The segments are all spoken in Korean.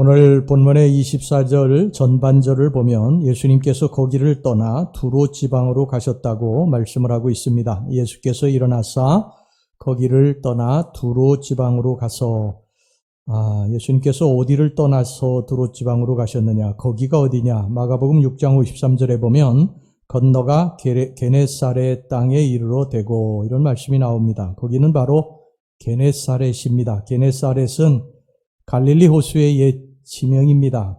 오늘 본문의 24절 전반절을 보면 예수님께서 거기를 떠나 두로 지방으로 가셨다고 말씀을 하고 있습니다. 예수께서 일어나사 거기를 떠나 두로 지방으로 가서 예수님께서 어디를 떠나서 두로 지방으로 가셨느냐? 거기가 어디냐? 마가복음 6장 53절에 보면 건너가 게네사렛 땅에 이르러 대고 이런 말씀이 나옵니다. 거기는 바로 게네사렛입니다. 게네사렛은 갈릴리 호수의 옛 지명입니다.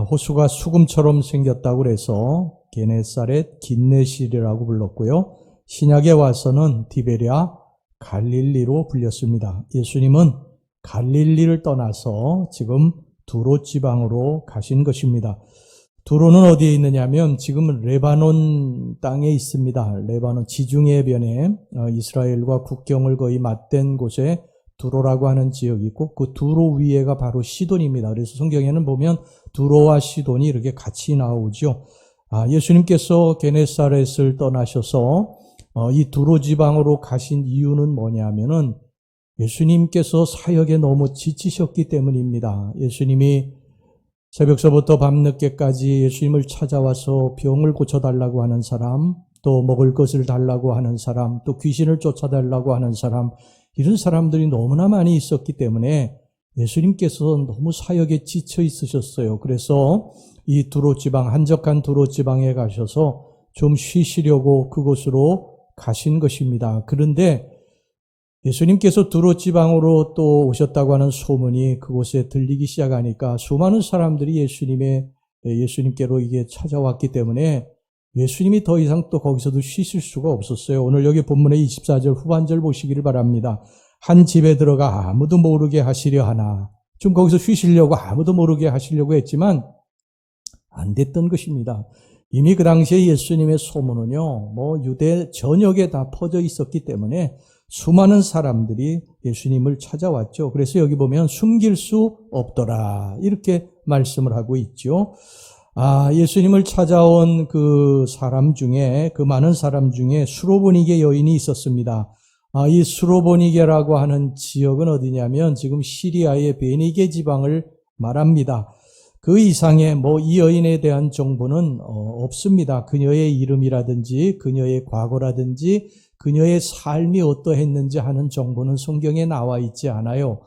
호수가 수금처럼 생겼다고 그래서 게네사렛 긴네실이라고 불렀고요. 신약에 와서는 디베랴 갈릴리로 불렸습니다. 예수님은 갈릴리를 떠나서 지금 두로 지방으로 가신 것입니다. 두로는 어디에 있느냐면 지금 레바논 땅에 있습니다. 레바논 지중해 변에 이스라엘과 국경을 거의 맞댄 곳에 두로라고 하는 지역이 있고 그 두로 위에가 바로 시돈입니다. 그래서 성경에는 보면 두로와 시돈이 이렇게 같이 나오죠. 예수님께서 게네사렛을 떠나셔서 이 두로 지방으로 가신 이유는 뭐냐면은 예수님께서 사역에 너무 지치셨기 때문입니다. 예수님이 새벽서부터 밤늦게까지 예수님을 찾아와서 병을 고쳐달라고 하는 사람, 또 먹을 것을 달라고 하는 사람, 또 귀신을 쫓아달라고 하는 사람, 이런 사람들이 너무나 많이 있었기 때문에 예수님께서 너무 사역에 지쳐 있으셨어요. 그래서 이 두로 지방, 한적한 두로 지방에 가셔서 좀 쉬시려고 그곳으로 가신 것입니다. 그런데 예수님께서 두로 지방으로 또 오셨다고 하는 소문이 그곳에 들리기 시작하니까 수많은 사람들이 예수님께로 이게 찾아왔기 때문에 예수님이 더 이상 또 거기서도 쉬실 수가 없었어요. 오늘 여기 본문의 24절 후반절 보시기를 바랍니다. 한 집에 들어가 아무도 모르게 하시려 하나. 좀 거기서 쉬시려고 아무도 모르게 하시려고 했지만 안 됐던 것입니다. 이미 그 당시에 예수님의 소문은요, 유대 전역에 다 퍼져 있었기 때문에 수많은 사람들이 예수님을 찾아왔죠. 그래서 여기 보면 숨길 수 없더라. 이렇게 말씀을 하고 있죠. 예수님을 찾아온 그 많은 사람 중에 수로보니게 여인이 있었습니다. 이 수로보니게라고 하는 지역은 어디냐면 지금 시리아의 베니게 지방을 말합니다. 그 이상의 이 여인에 대한 정보는 없습니다. 그녀의 이름이라든지 그녀의 과거라든지 그녀의 삶이 어떠했는지 하는 정보는 성경에 나와 있지 않아요.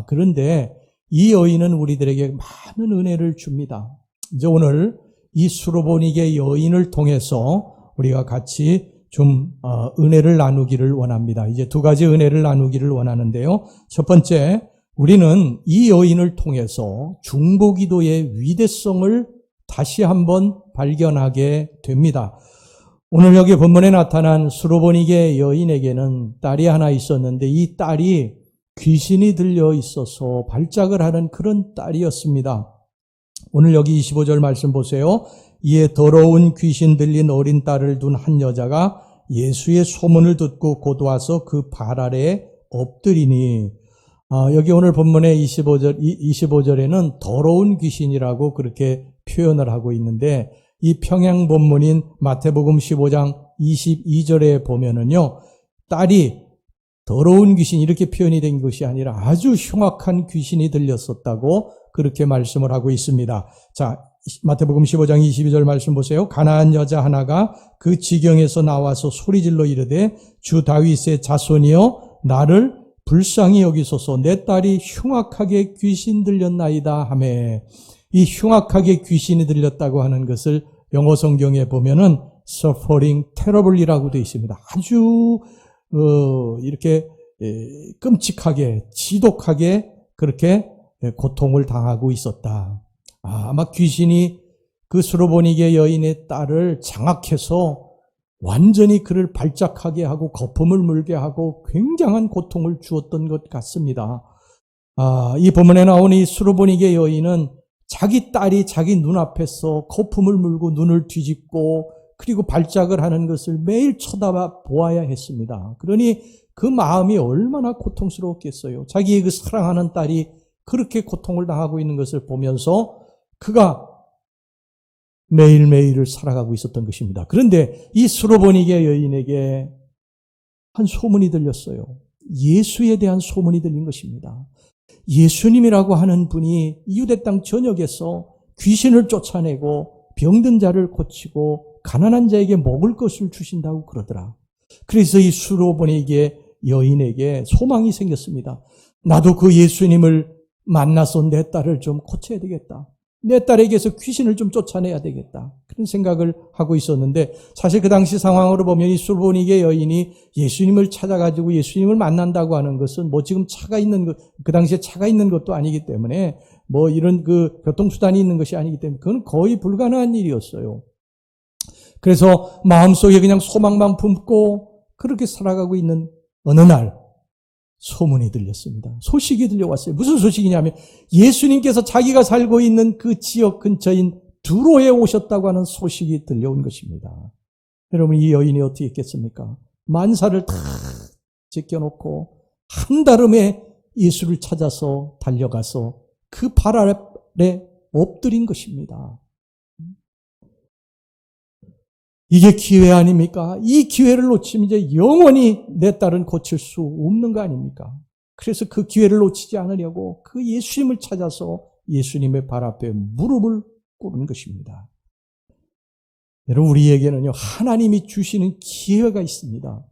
그런데 이 여인은 우리들에게 많은 은혜를 줍니다. 이제 오늘 이 수로보니게 여인을 통해서 우리가 같이 좀 은혜를 나누기를 원합니다. 이제 두 가지 은혜를 나누기를 원하는데요. 첫 번째, 우리는 이 여인을 통해서 중보기도의 위대성을 다시 한번 발견하게 됩니다. 오늘 여기 본문에 나타난 수로보니게 여인에게는 딸이 하나 있었는데 이 딸이 귀신이 들려 있어서 발작을 하는 그런 딸이었습니다. 오늘 여기 25절 말씀 보세요. 이에 더러운 귀신 들린 어린 딸을 둔 한 여자가 예수의 소문을 듣고 곧 와서 그 발 아래에 엎드리니, 여기 오늘 본문의 25절에는 더러운 귀신이라고 그렇게 표현을 하고 있는데 이 평행 본문인 마태복음 15장 22절에 보면은요, 딸이 더러운 귀신 이렇게 표현이 된 것이 아니라 아주 흉악한 귀신이 들렸었다고 그렇게 말씀을 하고 있습니다. 자, 마태복음 15장 22절 말씀 보세요. 가나안 여자 하나가 그 지경에서 나와서 소리질러 이르되 주 다윗의 자손이여 나를 불쌍히 여기소서 내 딸이 흉악하게 귀신 들렸나이다 하매, 이 흉악하게 귀신이 들렸다고 하는 것을 영어 성경에 보면은 suffering terribly라고 되어 있습니다. 아주 이렇게 끔찍하게 지독하게 그렇게 고통을 당하고 있었다. 아마 귀신이 그 수로보니게 여인의 딸을 장악해서 완전히 그를 발작하게 하고 거품을 물게 하고 굉장한 고통을 주었던 것 같습니다. 이 본문에 나오는 이 수로보니게 여인은 자기 딸이 자기 눈앞에서 거품을 물고 눈을 뒤집고 그리고 발작을 하는 것을 매일 쳐다보아야 했습니다. 그러니 그 마음이 얼마나 고통스러웠겠어요. 자기의 그 사랑하는 딸이 그렇게 고통을 당하고 있는 것을 보면서 그가 매일매일을 살아가고 있었던 것입니다. 그런데 이 수로보니게 여인에게 한 소문이 들렸어요. 예수에 대한 소문이 들린 것입니다. 예수님이라고 하는 분이 유대 땅 전역에서 귀신을 쫓아내고 병든 자를 고치고 가난한 자에게 먹을 것을 주신다고 그러더라. 그래서 이 수로보니게 여인에게 소망이 생겼습니다. 나도 그 예수님을 만나서 내 딸을 좀 고쳐야 되겠다. 내 딸에게서 귀신을 좀 쫓아내야 되겠다. 그런 생각을 하고 있었는데 사실 그 당시 상황으로 보면 이 수로보니게 여인이 예수님을 찾아가지고 예수님을 만난다고 하는 것은 뭐 지금 차가 있는 것, 그 당시에 차가 있는 것도 아니기 때문에 뭐 이런 그 교통수단이 있는 것이 아니기 때문에 그건 거의 불가능한 일이었어요. 그래서 마음속에 그냥 소망만 품고 그렇게 살아가고 있는 어느 날 소문이 들렸습니다. 소식이 들려왔어요. 무슨 소식이냐면 예수님께서 자기가 살고 있는 그 지역 근처인 두로에 오셨다고 하는 소식이 들려온 것입니다. 여러분, 이 여인이 어떻게 했겠습니까? 만사를 다 제껴놓고 한달음에 예수를 찾아서 달려가서 그 발 아래 엎드린 것입니다. 이게 기회 아닙니까? 이 기회를 놓치면 이제 영원히 내 딸은 고칠 수 없는 거 아닙니까? 그래서 그 기회를 놓치지 않으려고 그 예수님을 찾아서 예수님의 발 앞에 무릎을 꿇은 것입니다. 여러분, 우리에게는요, 하나님이 주시는 기회가 있습니다.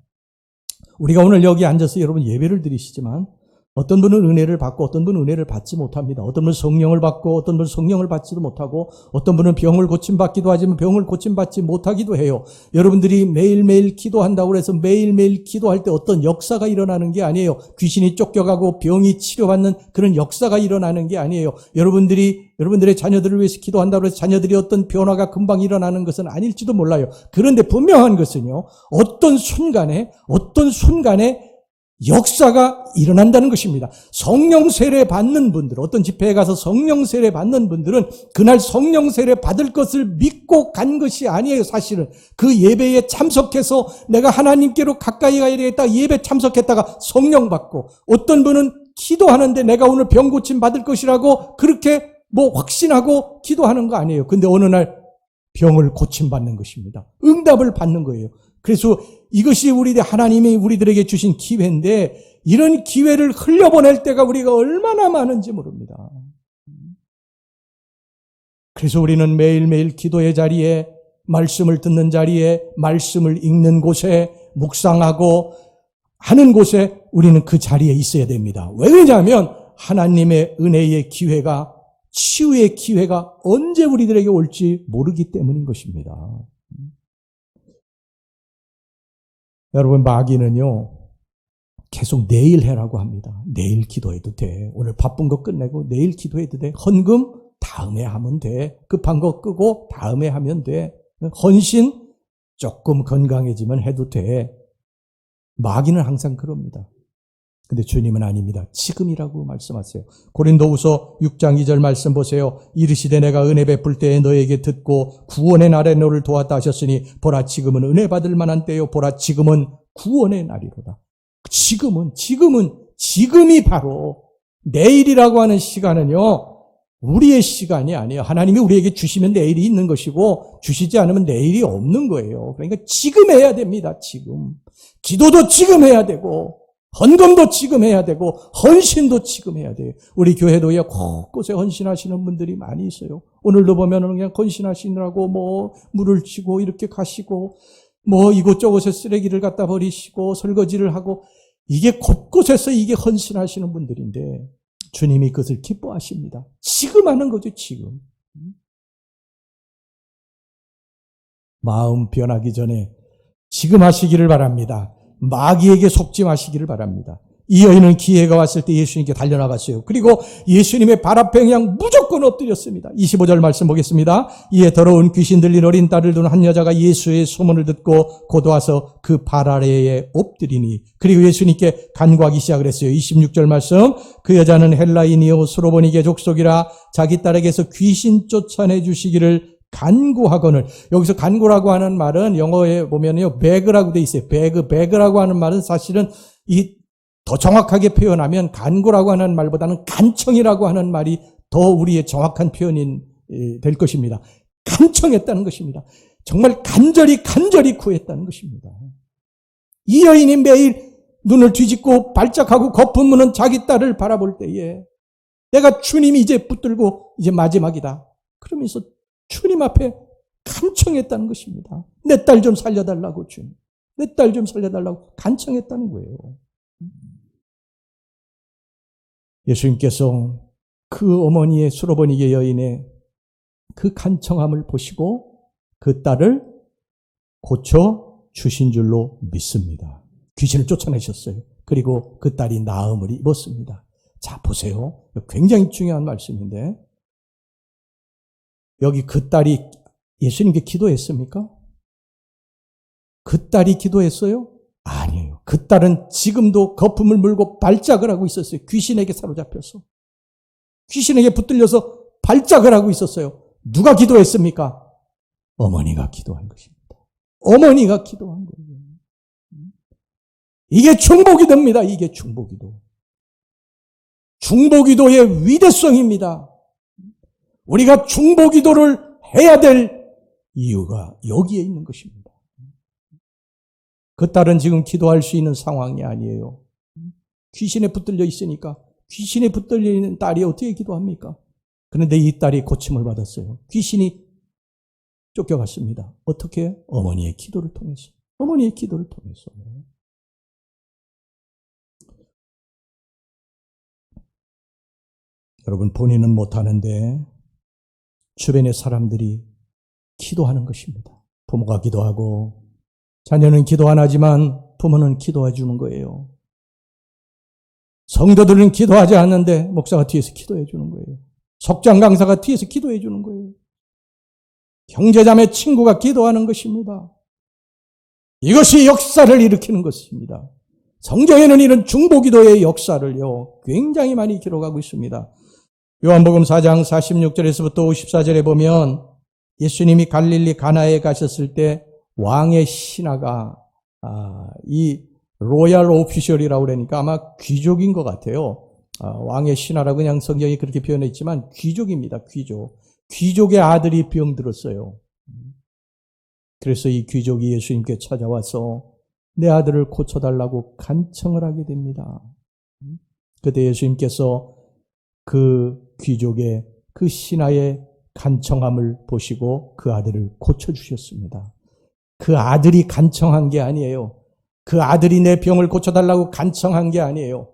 우리가 오늘 여기 앉아서 여러분 예배를 드리시지만 어떤 분은 은혜를 받고 어떤 분은 은혜를 받지 못합니다. 어떤 분은 성령을 받고 어떤 분은 성령을 받지도 못하고 어떤 분은 병을 고침받기도 하지만 병을 고침받지 못하기도 해요. 여러분들이 매일매일 기도한다고 해서 매일매일 기도할 때 어떤 역사가 일어나는 게 아니에요. 귀신이 쫓겨가고 병이 치료받는 그런 역사가 일어나는 게 아니에요. 여러분들의 자녀들을 위해서 기도한다고 해서 자녀들이 어떤 변화가 금방 일어나는 것은 아닐지도 몰라요. 그런데 분명한 것은요, 어떤 순간에 역사가 일어난다는 것입니다. 성령 세례 받는 분들, 어떤 집회에 가서 성령 세례 받는 분들은 그날 성령 세례 받을 것을 믿고 간 것이 아니에요. 사실은 그 예배에 참석해서 내가 하나님께로 가까이 가야 되겠다, 예배 참석했다가 성령 받고, 어떤 분은 기도하는데 내가 오늘 병 고침 받을 것이라고 그렇게 뭐 확신하고 기도하는 거 아니에요. 근데 어느 날 병을 고침 받는 것입니다. 응답을 받는 거예요. 그래서 이것이 하나님이 우리들에게 주신 기회인데, 이런 기회를 흘려보낼 때가 우리가 얼마나 많은지 모릅니다. 그래서 우리는 매일매일 기도의 자리에, 말씀을 듣는 자리에, 말씀을 읽는 곳에, 묵상하고 하는 곳에 우리는 그 자리에 있어야 됩니다. 왜냐하면 하나님의 은혜의 기회가, 치유의 기회가 언제 우리들에게 올지 모르기 때문인 것입니다. 여러분, 마귀는요, 계속 내일 해라고 합니다. 내일 기도해도 돼. 오늘 바쁜 거 끝내고 내일 기도해도 돼. 헌금 다음에 하면 돼. 급한 거 끄고 다음에 하면 돼. 헌신 조금 건강해지면 해도 돼. 마귀는 항상 그럽니다. 근데 주님은 아닙니다. 지금이라고 말씀하세요. 고린도후서 6장 2절 말씀 보세요. 이르시되 내가 은혜 베풀 때에 너에게 듣고 구원의 날에 너를 도왔다 하셨으니 보라 지금은 은혜 받을 만한 때요. 보라 지금은 구원의 날이로다. 지금이 바로 내일이라고 하는 시간은요, 우리의 시간이 아니에요. 하나님이 우리에게 주시면 내일이 있는 것이고 주시지 않으면 내일이 없는 거예요. 그러니까 지금 해야 됩니다. 지금. 기도도 지금 해야 되고 헌금도 지금 해야 되고 헌신도 지금 해야 돼요. 우리 교회도요, 곳곳에 헌신하시는 분들이 많이 있어요. 오늘도 보면은 그냥 헌신하시느라고 뭐 물을 치고 이렇게 가시고 뭐 이곳저곳에 쓰레기를 갖다 버리시고 설거지를 하고, 이게 곳곳에서 이게 헌신하시는 분들인데 주님이 그것을 기뻐하십니다. 지금 하는 거죠, 지금. 마음 변하기 전에 지금 하시기를 바랍니다. 마귀에게 속지 마시기를 바랍니다. 이 여인은 기회가 왔을 때 예수님께 달려나갔어요. 그리고 예수님의 발 앞에 그냥 무조건 엎드렸습니다. 25절 말씀 보겠습니다. 이에 더러운 귀신 들린 어린 딸을 둔 한 여자가 예수의 소문을 듣고 곧 와서 그 발 아래에 엎드리니, 그리고 예수님께 간구하기 시작을 했어요. 26절 말씀, 그 여자는 헬라인이요 수로보니게 족속이라 자기 딸에게서 귀신 쫓아내 주시기를 간구하거늘. 여기서 간구라고 하는 말은 영어에 보면요, 베그라고 돼 있어요. 베그라고 하는 말은 사실은 더 정확하게 표현하면 간구라고 하는 말보다는 간청이라고 하는 말이 더 우리의 정확한 표현이 될 것입니다. 간청했다는 것입니다. 정말 간절히 구했다는 것입니다. 이 여인이 매일 눈을 뒤집고 발작하고 거품 무는 자기 딸을 바라볼 때에 내가 주님이 이제 붙들고 이제 마지막이다. 그러면서 주님 앞에 간청했다는 것입니다. 내 딸 좀 살려달라고 주님. 내 딸 좀 살려달라고 간청했다는 거예요. 예수님께서 그 어머니의 수로보니게 여인의 그 간청함을 보시고 그 딸을 고쳐 주신 줄로 믿습니다. 귀신을 쫓아내셨어요. 그리고 그 딸이 나음을 입었습니다. 자, 보세요. 굉장히 중요한 말씀인데 여기 그 딸이 예수님께 기도했습니까? 그 딸이 기도했어요? 아니에요. 그 딸은 지금도 거품을 물고 발작을 하고 있었어요. 귀신에게 사로잡혀서. 귀신에게 붙들려서 발작을 하고 있었어요. 누가 기도했습니까? 어머니가 기도한 것입니다. 어머니가 기도한 거예요. 이게 중보기도입니다. 이게 중보기도. 중보기도의 위대성입니다. 우리가 중보기도를 해야 될 이유가 여기에 있는 것입니다. 그 딸은 지금 기도할 수 있는 상황이 아니에요. 귀신에 붙들려 있으니까 귀신에 붙들려 있는 딸이 어떻게 기도합니까? 그런데 이 딸이 고침을 받았어요. 귀신이 쫓겨갔습니다. 어떻게? 어머니의 기도를 통해서. 어머니의 기도를 통해서. 여러분, 본인은 못하는데 주변의 사람들이 기도하는 것입니다. 부모가 기도하고 자녀는 기도 안 하지만 부모는 기도해 주는 거예요. 성도들은 기도하지 않는데 목사가 뒤에서 기도해 주는 거예요. 석장 강사가 뒤에서 기도해 주는 거예요. 형제자매 친구가 기도하는 것입니다. 이것이 역사를 일으키는 것입니다. 성경에는 이런 중보기도의 역사를요 굉장히 많이 기록하고 있습니다. 요한복음 4장 46절에서부터 54절에 보면 예수님이 갈릴리 가나에 가셨을 때 왕의 신하가 이 로얄 오피셜이라고 그러니까 아마 귀족인 것 같아요. 왕의 신하라고 그냥 성경이 그렇게 표현했지만 귀족입니다. 귀족의 아들이 병들었어요. 그래서 이 귀족이 예수님께 찾아와서 내 아들을 고쳐달라고 간청을 하게 됩니다. 그때 예수님께서 그 귀족의 그 신하의 간청함을 보시고 그 아들을 고쳐주셨습니다. 그 아들이 간청한 게 아니에요. 그 아들이 내 병을 고쳐달라고 간청한 게 아니에요.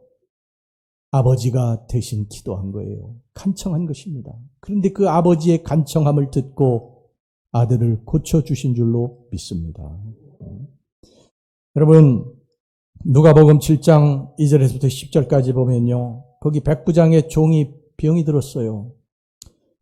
아버지가 대신 기도한 거예요. 간청한 것입니다. 그런데 그 아버지의 간청함을 듣고 아들을 고쳐주신 줄로 믿습니다. 여러분, 누가복음 7장 2절에서부터 10절까지 보면요. 거기 백부장의 종이 병이 들었어요.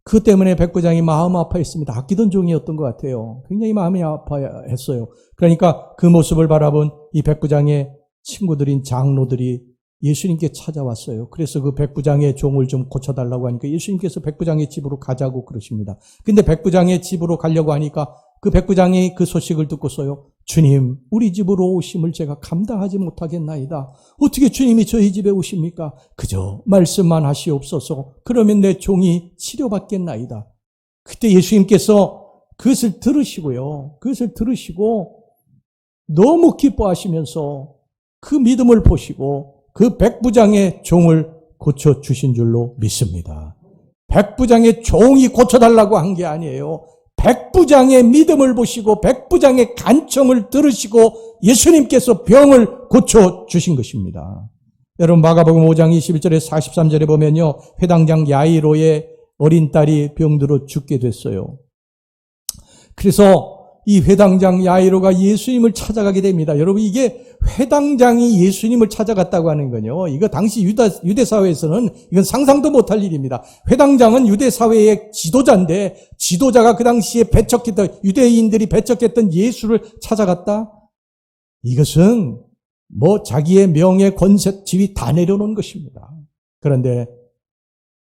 그 때문에 백부장이 마음 아파했습니다. 아끼던 종이었던 것 같아요. 굉장히 마음이 아파했어요. 그러니까 그 모습을 바라본 이 백부장의 친구들인 장로들이 예수님께 찾아왔어요. 그래서 그 백부장의 종을 좀 고쳐달라고 하니까 예수님께서 백부장의 집으로 가자고 그러십니다. 근데 백부장의 집으로 가려고 하니까 그 백부장이 그 소식을 듣고서요. 주님, 우리 집으로 오심을 제가 감당하지 못하겠나이다. 어떻게 주님이 저희 집에 오십니까? 그저 말씀만 하시옵소서. 그러면 내 종이 치료받겠나이다. 그때 예수님께서 그것을 들으시고요. 그것을 들으시고 너무 기뻐하시면서 그 믿음을 보시고 그 백부장의 종을 고쳐주신 줄로 믿습니다. 백부장의 종이 고쳐달라고 한 게 아니에요. 백부장의 믿음을 보시고 백부장의 간청을 들으시고 예수님께서 병을 고쳐주신 것입니다. 여러분, 마가복음 5장 21절에 43절에 보면요. 회당장 야이로의 어린 딸이 병들어 죽게 됐어요. 그래서 이 회당장 야이로가 예수님을 찾아가게 됩니다. 여러분, 이게 회당장이 예수님을 찾아갔다고 하는 건요. 이거 당시 유대 사회에서는 이건 상상도 못할 일입니다. 회당장은 유대 사회의 지도자인데 지도자가 그 당시에 유대인들이 배척했던 예수를 찾아갔다? 이것은 자기의 명예, 권세, 지위 다 내려놓은 것입니다. 그런데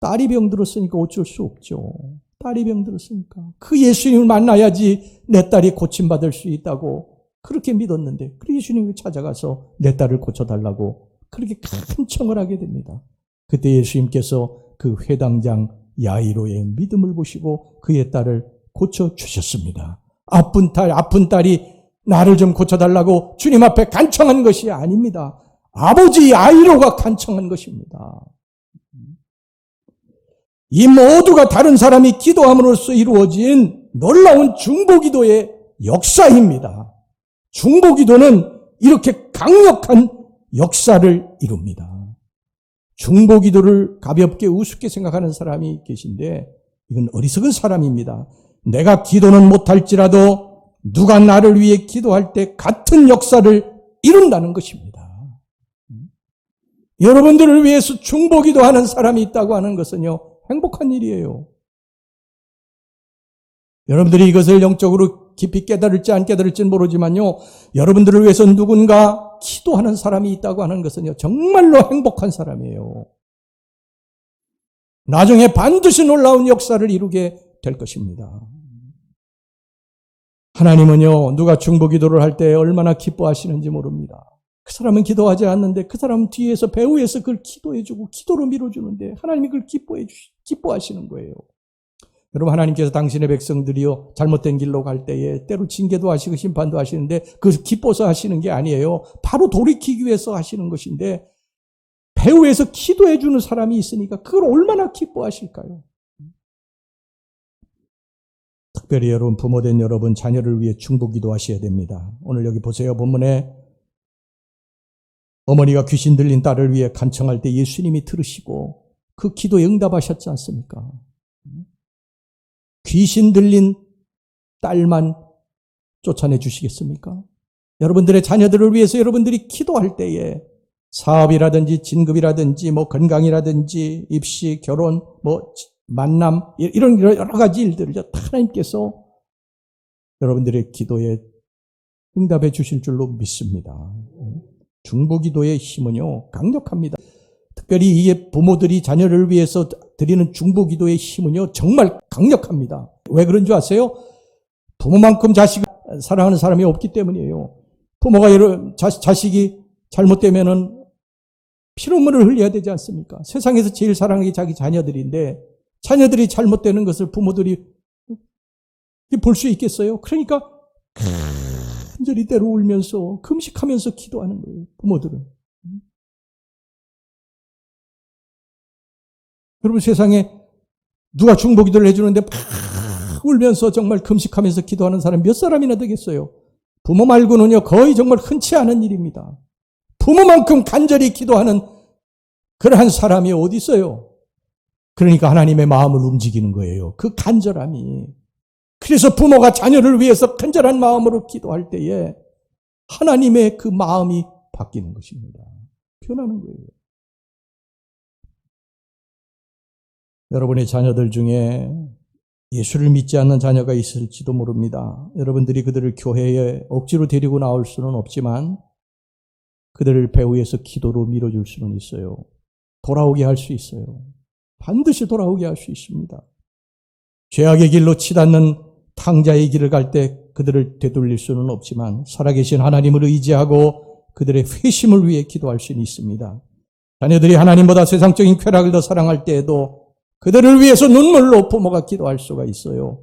딸이 병들었으니까 어쩔 수 없죠. 딸이 병들었으니까 그 예수님을 만나야지 내 딸이 고침받을 수 있다고 그렇게 믿었는데 그 예수님이 찾아가서 내 딸을 고쳐달라고 그렇게 간청을 하게 됩니다. 그때 예수님께서 그 회당장 야이로의 믿음을 보시고 그의 딸을 고쳐주셨습니다. 아픈 딸이 나를 좀 고쳐달라고 주님 앞에 간청한 것이 아닙니다. 아버지 야이로가 간청한 것입니다. 이 모두가 다른 사람이 기도함으로써 이루어진 놀라운 중보기도의 역사입니다. 중보기도는 이렇게 강력한 역사를 이룹니다. 중보기도를 가볍게 우습게 생각하는 사람이 계신데 이건 어리석은 사람입니다. 내가 기도는 못할지라도 누가 나를 위해 기도할 때 같은 역사를 이룬다는 것입니다. 여러분들을 위해서 중보기도하는 사람이 있다고 하는 것은요, 행복한 일이에요. 여러분들이 이것을 영적으로 깊이 깨달을지 안 깨달을지는 모르지만요, 여러분들을 위해서 누군가 기도하는 사람이 있다고 하는 것은요, 정말로 행복한 사람이에요. 나중에 반드시 놀라운 역사를 이루게 될 것입니다. 하나님은요, 누가 중보기도를 할 때 얼마나 기뻐하시는지 모릅니다. 그 사람은 기도하지 않는데 그 사람은 뒤에서 배후에서 그걸 기도해주고 기도로 밀어주는데 하나님이 그걸 기뻐하시는 거예요. 여러분, 하나님께서 당신의 백성들이요 잘못된 길로 갈 때에 때로 징계도 하시고 심판도 하시는데 그것을 기뻐서 하시는 게 아니에요. 바로 돌이키기 위해서 하시는 것인데 배후에서 기도해 주는 사람이 있으니까 그걸 얼마나 기뻐하실까요? 특별히 여러분, 부모된 여러분, 자녀를 위해 중보기도 하셔야 됩니다. 오늘 여기 보세요. 본문에 어머니가 귀신 들린 딸을 위해 간청할 때 예수님이 들으시고 그 기도에 응답하셨지 않습니까? 귀신 들린 딸만 쫓아내 주시겠습니까? 여러분들의 자녀들을 위해서 여러분들이 기도할 때에 사업이라든지 진급이라든지 건강이라든지 입시, 결혼, 만남 이런 여러 가지 일들을 하나님께서 여러분들의 기도에 응답해 주실 줄로 믿습니다. 중보기도의 힘은요 강력합니다. 특별히 이게 부모들이 자녀를 위해서 드리는 중보기도의 힘은요 정말 강력합니다. 왜 그런 줄 아세요? 부모만큼 자식을 사랑하는 사람이 없기 때문이에요. 부모가 자식이 잘못되면은 피눈물을 흘려야 되지 않습니까? 세상에서 제일 사랑하는 게 자기 자녀들인데 자녀들이 잘못되는 것을 부모들이 볼 수 있겠어요? 그러니까 간절히 때로 울면서 금식하면서 기도하는 거예요. 부모들은. 여러분, 세상에 누가 중보기도를 해주는데 막 울면서 정말 금식하면서 기도하는 사람이 몇 사람이나 되겠어요? 부모 말고는요 거의 정말 흔치 않은 일입니다. 부모만큼 간절히 기도하는 그러한 사람이 어디 있어요? 그러니까 하나님의 마음을 움직이는 거예요. 그 간절함이. 그래서 부모가 자녀를 위해서 간절한 마음으로 기도할 때에 하나님의 그 마음이 바뀌는 것입니다. 변하는 거예요. 여러분의 자녀들 중에 예수를 믿지 않는 자녀가 있을지도 모릅니다. 여러분들이 그들을 교회에 억지로 데리고 나올 수는 없지만 그들을 배후에서 기도로 밀어줄 수는 있어요. 돌아오게 할 수 있어요. 반드시 돌아오게 할 수 있습니다. 죄악의 길로 치닫는 탕자의 길을 갈 때 그들을 되돌릴 수는 없지만 살아계신 하나님을 의지하고 그들의 회심을 위해 기도할 수는 있습니다. 자녀들이 하나님보다 세상적인 쾌락을 더 사랑할 때에도 그들을 위해서 눈물로 부모가 기도할 수가 있어요.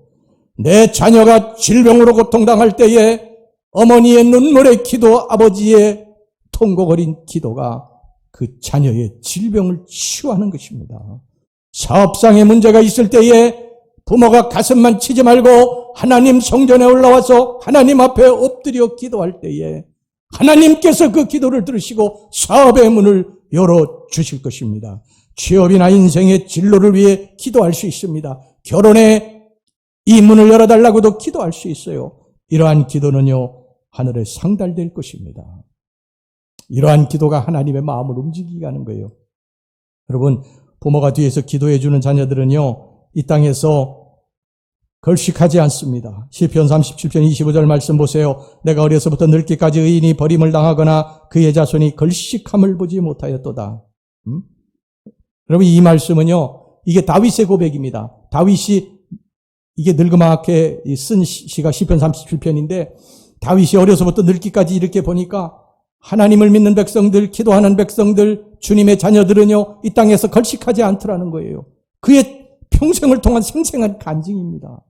내 자녀가 질병으로 고통당할 때에 어머니의 눈물의 기도, 아버지의 통곡 어린 기도가 그 자녀의 질병을 치유하는 것입니다. 사업상의 문제가 있을 때에 부모가 가슴만 치지 말고 하나님 성전에 올라와서 하나님 앞에 엎드려 기도할 때에 하나님께서 그 기도를 들으시고 사업의 문을 열어주실 것입니다. 취업이나 인생의 진로를 위해 기도할 수 있습니다. 결혼에 이 문을 열어달라고도 기도할 수 있어요. 이러한 기도는요 하늘에 상달될 것입니다. 이러한 기도가 하나님의 마음을 움직이게 하는 거예요. 여러분, 부모가 뒤에서 기도해 주는 자녀들은요 이 땅에서 걸식하지 않습니다. 시편 37편 25절 말씀 보세요. 내가 어려서부터 늙기까지 의인이 버림을 당하거나 그의 자손이 걸식함을 보지 못하였도다. 여러분, 이 말씀은요 이게 다윗의 고백입니다. 다윗이 이게 늙음하게 쓴 시가 시편 37편인데 다윗이 어려서부터 늙기까지 이렇게 보니까 하나님을 믿는 백성들, 기도하는 백성들, 주님의 자녀들은요 이 땅에서 걸식하지 않더라는 거예요. 그의 평생을 통한 생생한 간증입니다.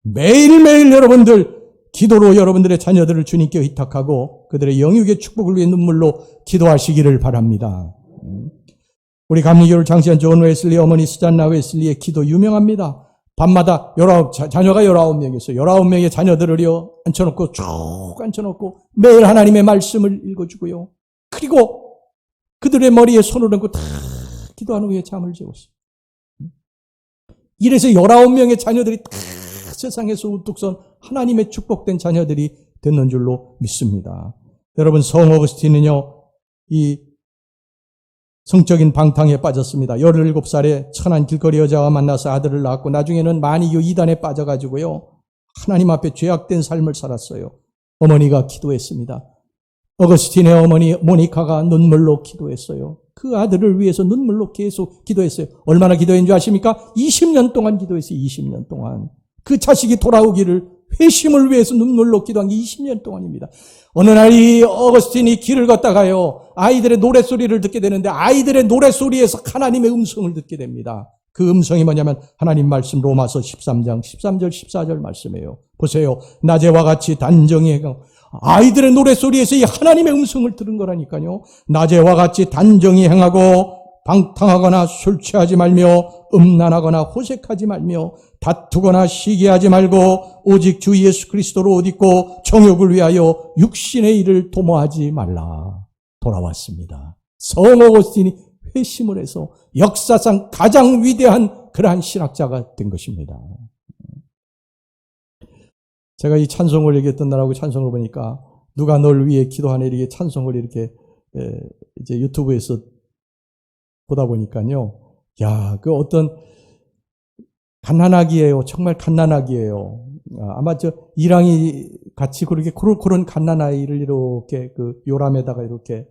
매일매일 여러분들 기도로 여러분들의 자녀들을 주님께 의탁하고 그들의 영육의 축복을 위해 눈물로 기도하시기를 바랍니다. 우리 감리교를 창시한 존 웨슬리 어머니 스잔나 웨슬리의 기도 유명합니다. 밤마다 자녀가 19명이었어요. 19명의 자녀들을요, 쭉 앉혀놓고 매일 하나님의 말씀을 읽어주고요. 그리고 그들의 머리에 손을 얹고 다 기도한 후에 잠을 재웠어요. 이래서 19명의 자녀들이 다 세상에서 우뚝 선 하나님의 축복된 자녀들이 됐는 줄로 믿습니다. 여러분, 성 어거스틴은요, 이 성적인 방탕에 빠졌습니다. 17살에 천한 길거리 여자와 만나서 아들을 낳았고 나중에는 마니유 이단에 빠져가지고요, 하나님 앞에 죄악된 삶을 살았어요. 어머니가 기도했습니다. 어거스틴의 어머니 모니카가 눈물로 기도했어요. 그 아들을 위해서 눈물로 계속 기도했어요. 얼마나 기도했는 줄 아십니까? 20년 동안 기도했어요. 20년 동안. 그 자식이 돌아오기를 회심을 위해서 눈물로 기도한 게 20년 동안입니다. 어느 날 이 어거스틴이 길을 걷다가요, 아이들의 노랫소리를 듣게 되는데 아이들의 노랫소리에서 하나님의 음성을 듣게 됩니다. 그 음성이 뭐냐면 하나님 말씀 로마서 13장 13절 14절 말씀이에요. 보세요. 낮에와 같이 단정히 행하고, 아이들의 노랫소리에서 이 하나님의 음성을 들은 거라니까요. 낮에와 같이 단정히 행하고 방탕하거나 술 취하지 말며 음란하거나 호색하지 말며 다투거나 시기하지 말고 오직 주 예수 그리스도로 옷 입고 정욕을 위하여 육신의 일을 도모하지 말라. 돌아왔습니다. 성 어거스틴이 회심을 해서 역사상 가장 위대한 그러한 신학자가 된 것입니다. 제가 이 찬송을 얘기했던 날하고 찬송을 보니까 누가 널 위해 기도하네, 이렇게 찬송을 이렇게 이제 유튜브에서 보다 보니까요, 야, 그 어떤 갓난아기예요. 정말 갓난아기예요. 아마 이랑이 같이 그렇게 그런 갓난아이를 이렇게 그 요람에다가 이렇게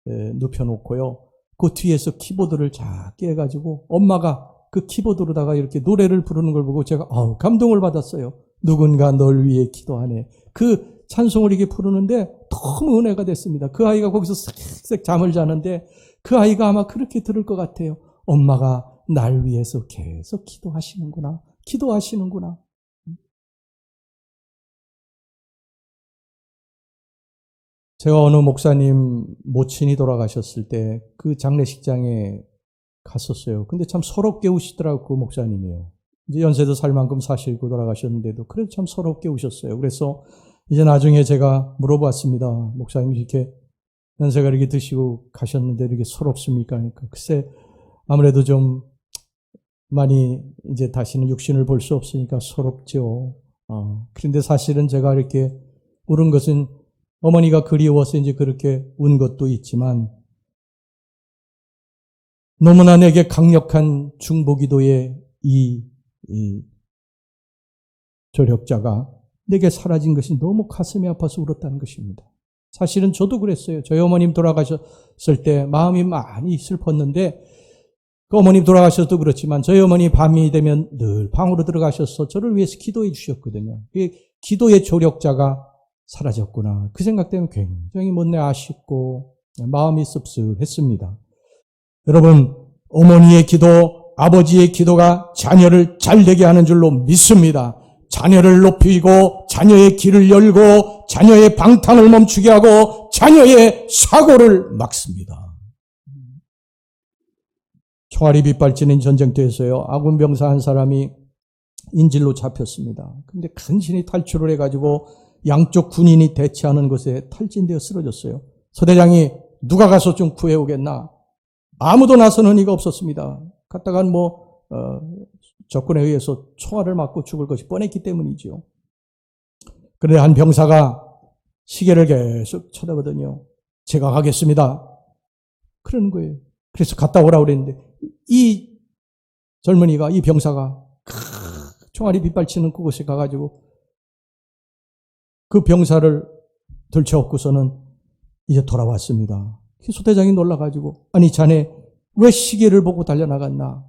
눕혀놓고요, 그 뒤에서 키보드를 작게 해가지고 엄마가 그 키보드로다가 이렇게 노래를 부르는 걸 보고 제가 감동을 받았어요. 누군가 널 위해 기도하네. 그 찬송을 이렇게 부르는데 너무 은혜가 됐습니다. 그 아이가 거기서 싹싹 잠을 자는데 그 아이가 아마 그렇게 들을 것 같아요. 엄마가 날 위해서 계속 기도하시는구나. 기도하시는구나. 제가 어느 목사님 모친이 돌아가셨을 때 그 장례식장에 갔었어요. 근데 참 서럽게 우시더라고요. 그 목사님이요. 이제 연세도 살 만큼 사시고 돌아가셨는데도 그래도 참 서럽게 우셨어요. 그래서 이제 나중에 제가 물어봤습니다. 목사님 이렇게 연세가 이렇게 드시고 가셨는데 이렇게 서럽습니까? 그러니까 글쎄 아무래도 좀 많이 이제 다시는 육신을 볼 수 없으니까 서럽죠. 그런데 사실은 제가 이렇게 울은 것은 어머니가 그리워서 이제 그렇게 운 것도 있지만 너무나 내게 강력한 중보기도의 이 조력자가 내게 사라진 것이 너무 가슴이 아파서 울었다는 것입니다. 사실은 저도 그랬어요. 저희 어머님 돌아가셨을 때 마음이 많이 슬펐는데 그 어머님 돌아가셔도 그렇지만 저희 어머니 밤이 되면 늘 방으로 들어가셔서 저를 위해서 기도해 주셨거든요. 기도의 조력자가 사라졌구나. 그 생각 때문에 굉장히 못내 아쉽고 마음이 씁쓸했습니다. 여러분, 어머니의 기도, 아버지의 기도가 자녀를 잘되게 하는 줄로 믿습니다. 자녀를 높이고 자녀의 길을 열고 자녀의 방탕을 멈추게 하고 자녀의 사고를 막습니다. 총알이 빗발치는 전쟁터에서요, 아군 병사 한 사람이 인질로 잡혔습니다. 그런데 간신히 탈출을 해가지고 양쪽 군인이 대치하는 곳에 탈진되어 쓰러졌어요. 소대장이 누가 가서 좀 구해오겠나? 아무도 나서는 이가 없었습니다. 갔다간 적군에 의해서 총알을 맞고 죽을 것이 뻔했기 때문이죠. 그런데 한 병사가 시계를 계속 쳐다보더니요, 제가 가겠습니다. 그러는 거예요. 그래서 갔다 오라고 그랬는데 이 젊은이가, 이 병사가 총알이 빗발치는 그곳에 가가지고 그 병사를 들쳐업고서는 이제 돌아왔습니다. 소대장이 놀라가지고, 아니 자네 왜 시계를 보고 달려나갔나?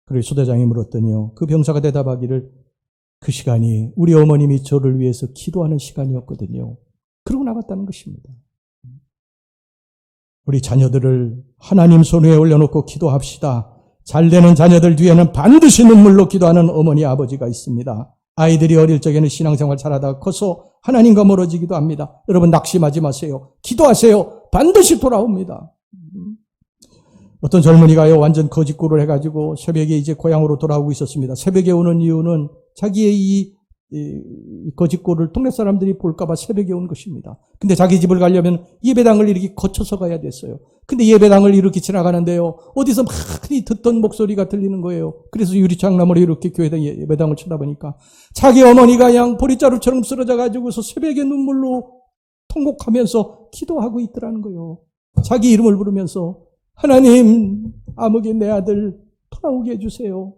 그래서 소대장이 물었더니요, 그 병사가 대답하기를 그 시간이 우리 어머님이 저를 위해서 기도하는 시간이었거든요. 그러고 나갔다는 것입니다. 우리 자녀들을 하나님 손 위에 올려놓고 기도합시다. 잘되는 자녀들 뒤에는 반드시 눈물로 기도하는 어머니 아버지가 있습니다. 아이들이 어릴 적에는 신앙생활 잘하다가 커서 하나님과 멀어지기도 합니다. 여러분 낙심하지 마세요. 기도하세요. 반드시 돌아옵니다. 어떤 젊은이가요, 완전 거짓골을 해가지고 새벽에 이제 고향으로 돌아오고 있었습니다. 새벽에 오는 이유는 자기의 이 거짓골을 동네 사람들이 볼까봐 새벽에 온 것입니다. 근데 자기 집을 가려면 예배당을 이렇게 거쳐서 가야 됐어요. 근데 예배당을 이렇게 지나가는데요, 어디서 많이 듣던 목소리가 들리는 거예요. 그래서 유리창나무로 이렇게 교회당 예배당을 쳐다보니까 자기 어머니가 그냥 보리자루처럼 쓰러져가지고서 새벽에 눈물로 통곡하면서 기도하고 있더라는 거예요. 자기 이름을 부르면서 하나님, 아무개 내 아들 돌아오게 해주세요.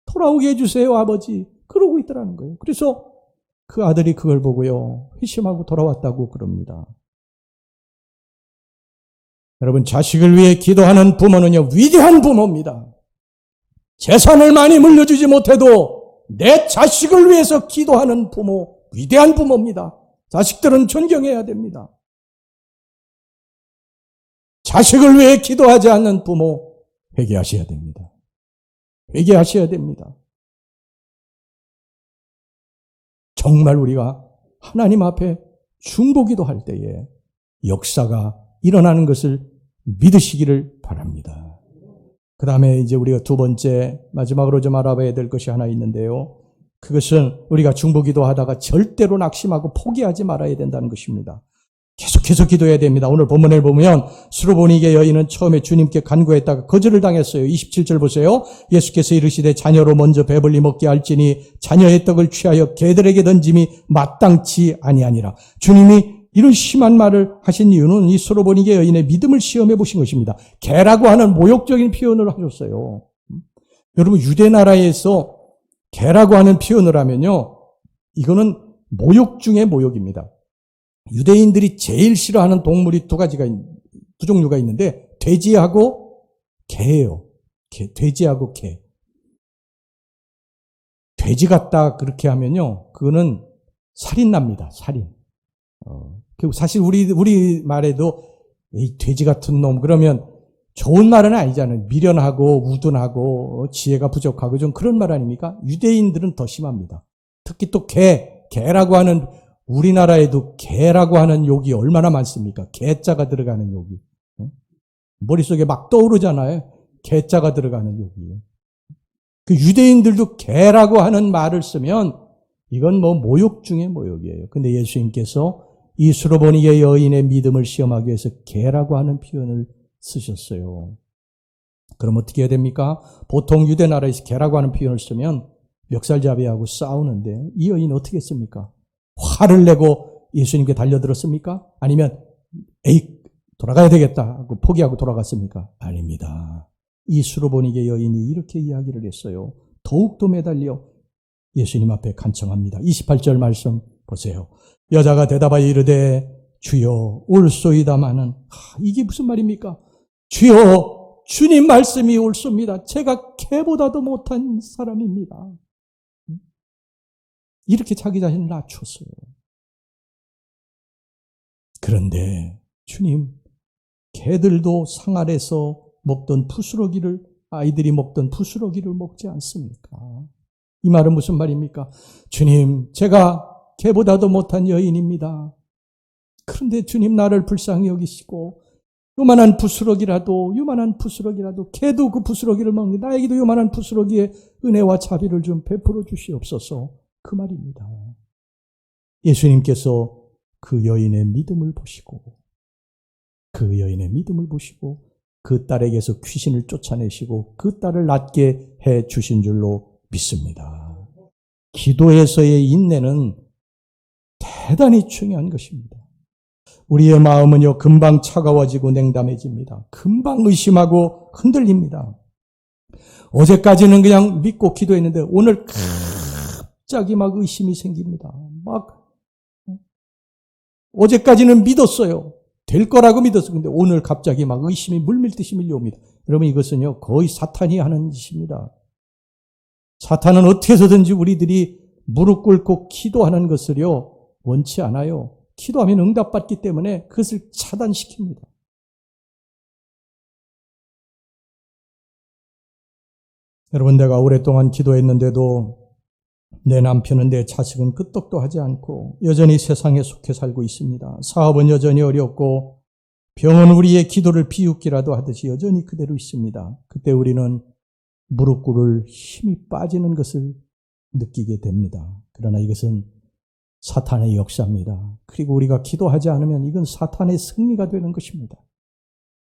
돌아오게 해주세요, 아버지. 그러고 있더라는 거예요. 그래서 그 아들이 그걸 보고요, 회심하고 돌아왔다고 그럽니다. 여러분, 자식을 위해 기도하는 부모는요, 위대한 부모입니다. 재산을 많이 물려주지 못해도 내 자식을 위해서 기도하는 부모, 위대한 부모입니다. 자식들은 존경해야 됩니다. 자식을 위해 기도하지 않는 부모, 회개하셔야 됩니다. 회개하셔야 됩니다. 정말 우리가 하나님 앞에 중보기도 할 때에 역사가 일어나는 것을 믿으시기를 바랍니다. 그 다음에 이제 우리가 두 번째, 마지막으로 좀 알아봐야 될 것이 하나 있는데요. 그것은 우리가 중보기도 하다가 절대로 낙심하고 포기하지 말아야 된다는 것입니다. 계속해서 기도해야 됩니다. 오늘 본문을 보면 수로보니게 여인은 처음에 주님께 간구했다가 거절을 당했어요. 27절 보세요. 예수께서 이르시되 자녀로 먼저 배불리 먹게 할지니 자녀의 떡을 취하여 개들에게 던짐이 마땅치 아니하니라. 주님이 이런 심한 말을 하신 이유는 이 수로보니게 여인의 믿음을 시험해 보신 것입니다. 개라고 하는 모욕적인 표현을 하셨어요. 여러분, 유대 나라에서 개라고 하는 표현을 하면요, 이거는 모욕 중의 모욕입니다. 유대인들이 제일 싫어하는 동물이 두 종류가 있는데 돼지하고 개예요. 돼지하고 개. 돼지 같다 그렇게 하면요, 그거는 살인납니다. 살인. 그리고 사실 우리 말에도 이 돼지 같은 놈 그러면 좋은 말은 아니잖아요. 미련하고 우둔하고 지혜가 부족하고 좀 그런 말 아닙니까? 유대인들은 더 심합니다. 특히 또 개라고 하는, 우리나라에도 개라고 하는 욕이 얼마나 많습니까? 개자가 들어가는 욕이. 머릿속에 막 떠오르잖아요. 개자가 들어가는 욕이. 그 유대인들도 개라고 하는 말을 쓰면 이건 뭐 모욕 중에 모욕이에요. 근데 예수님께서 이 수로보니게 여인의 믿음을 시험하기 위해서 개라고 하는 표현을 쓰셨어요. 그럼 어떻게 해야 됩니까? 보통 유대 나라에서 개라고 하는 표현을 쓰면 멱살잡이하고 싸우는데 이 여인은 어떻게 했습니까? 화를 내고 예수님께 달려들었습니까? 아니면 에이 돌아가야 되겠다 하고 포기하고 돌아갔습니까? 아닙니다. 이 수로보니게 여인이 이렇게 이야기를 했어요. 더욱더 매달려 예수님 앞에 간청합니다. 28절 말씀 보세요. 여자가 대답하여 이르되 주여 올소이다마는, 이게 무슨 말입니까? 주여, 주님 말씀이 옳습니다. 제가 개보다도 못한 사람입니다. 이렇게 자기 자신을 낮췄어요. 그런데 주님, 개들도 상 아래서 먹던 부스러기를, 아이들이 먹던 부스러기를 먹지 않습니까? 이 말은 무슨 말입니까? 주님, 제가 개보다도 못한 여인입니다. 그런데 주님 나를 불쌍히 여기시고 요만한 부스러기라도 개도 그 부스러기를 먹는 나에게도 요만한 부스러기에 은혜와 자비를 좀 베풀어 주시옵소서, 그 말입니다. 예수님께서 그 여인의 믿음을 보시고 그 딸에게서 귀신을 쫓아내시고 그 딸을 낫게 해 주신 줄로 믿습니다. 기도에서의 인내는 대단히 중요한 것입니다. 우리의 마음은요, 금방 차가워지고 냉담해집니다. 금방 의심하고 흔들립니다. 어제까지는 그냥 믿고 기도했는데 오늘 갑자기 막 의심이 생깁니다. 어제까지는 믿었어요. 될 거라고 믿었어요. 근데 오늘 갑자기 막 의심이 물밀듯이 밀려옵니다. 여러분, 이것은요, 거의 사탄이 하는 짓입니다. 사탄은 어떻게 해서든지 우리들이 무릎 꿇고 기도하는 것을요, 원치 않아요. 기도하면 응답받기 때문에 그것을 차단시킵니다. 여러분, 내가 오랫동안 기도했는데도 내 남편은, 내 자식은 끄떡도 하지 않고 여전히 세상에 속해 살고 있습니다. 사업은 여전히 어렵고 병은 우리의 기도를 비웃기라도 하듯이 여전히 그대로 있습니다. 그때 우리는 무릎 꿇을 힘이 빠지는 것을 느끼게 됩니다. 그러나 이것은 사탄의 역사입니다. 그리고 우리가 기도하지 않으면 이건 사탄의 승리가 되는 것입니다.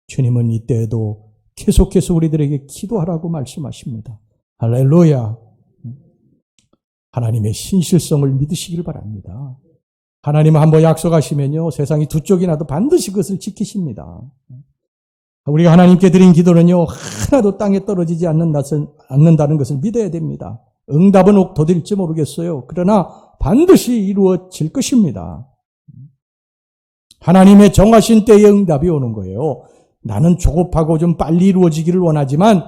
주님은 이때에도 계속해서 우리들에게 기도하라고 말씀하십니다. 할렐루야. 하나님의 신실성을 믿으시길 바랍니다. 하나님은 한번 약속하시면요, 세상이 두 쪽이 나도 반드시 그것을 지키십니다. 우리가 하나님께 드린 기도는요, 하나도 땅에 떨어지지 않는다는 것을 믿어야 됩니다. 응답은 더딜지 모르겠어요. 그러나 반드시 이루어질 것입니다. 하나님의 정하신 때에 응답이 오는 거예요. 나는 조급하고 좀 빨리 이루어지기를 원하지만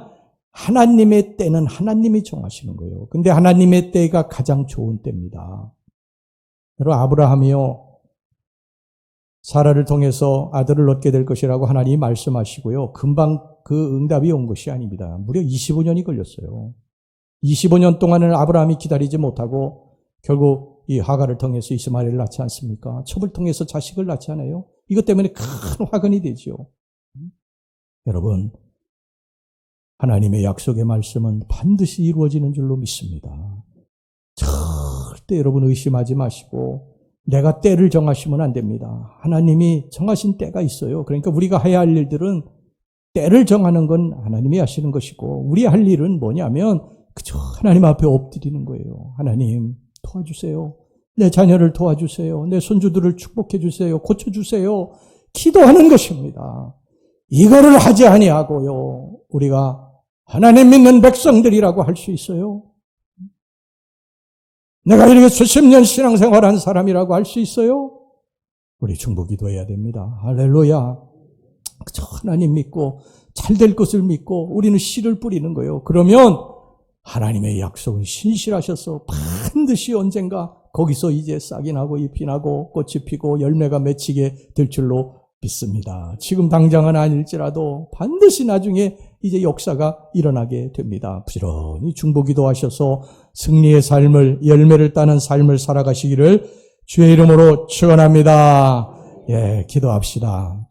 하나님의 때는 하나님이 정하시는 거예요. 근데 하나님의 때가 가장 좋은 때입니다. 여러분, 아브라함이요, 사라를 통해서 아들을 얻게 될 것이라고 하나님이 말씀하시고요. 금방 그 응답이 온 것이 아닙니다. 무려 25년이 걸렸어요. 25년 동안을 아브라함이 기다리지 못하고 결국 이 하갈을 통해서 이스마엘을 낳지 않습니까? 첩을 통해서 자식을 낳지 않아요? 이것 때문에 큰 화근이 되죠. 여러분, 하나님의 약속의 말씀은 반드시 이루어지는 줄로 믿습니다. 절대 여러분 의심하지 마시고 내가 때를 정하시면 안 됩니다. 하나님이 정하신 때가 있어요. 그러니까 우리가 해야 할 일들은 때를 정하는 건 하나님이 하시는 것이고 우리 할 일은 뭐냐면 그저 하나님 앞에 엎드리는 거예요. 하나님 도와주세요. 내 자녀를 도와주세요. 내 손주들을 축복해 주세요. 고쳐주세요. 기도하는 것입니다. 이거를 하지 아니하고요, 우리가 하나님 믿는 백성들이라고 할 수 있어요? 내가 이렇게 수십 년 신앙생활한 사람이라고 할 수 있어요? 우리 중보기도해야 됩니다. 할렐루야. 그저 하나님 믿고 잘 될 것을 믿고 우리는 씨를 뿌리는 거예요. 그러면 하나님의 약속은 신실하셔서 반드시 언젠가 거기서 이제 싹이 나고 잎이 나고 꽃이 피고 열매가 맺히게 될 줄로 믿습니다. 지금 당장은 아닐지라도 반드시 나중에 이제 역사가 일어나게 됩니다. 부지런히 중보기도하셔서 승리의 삶을, 열매를 따는 삶을 살아가시기를 주의 이름으로 축원합니다. 예, 기도합시다.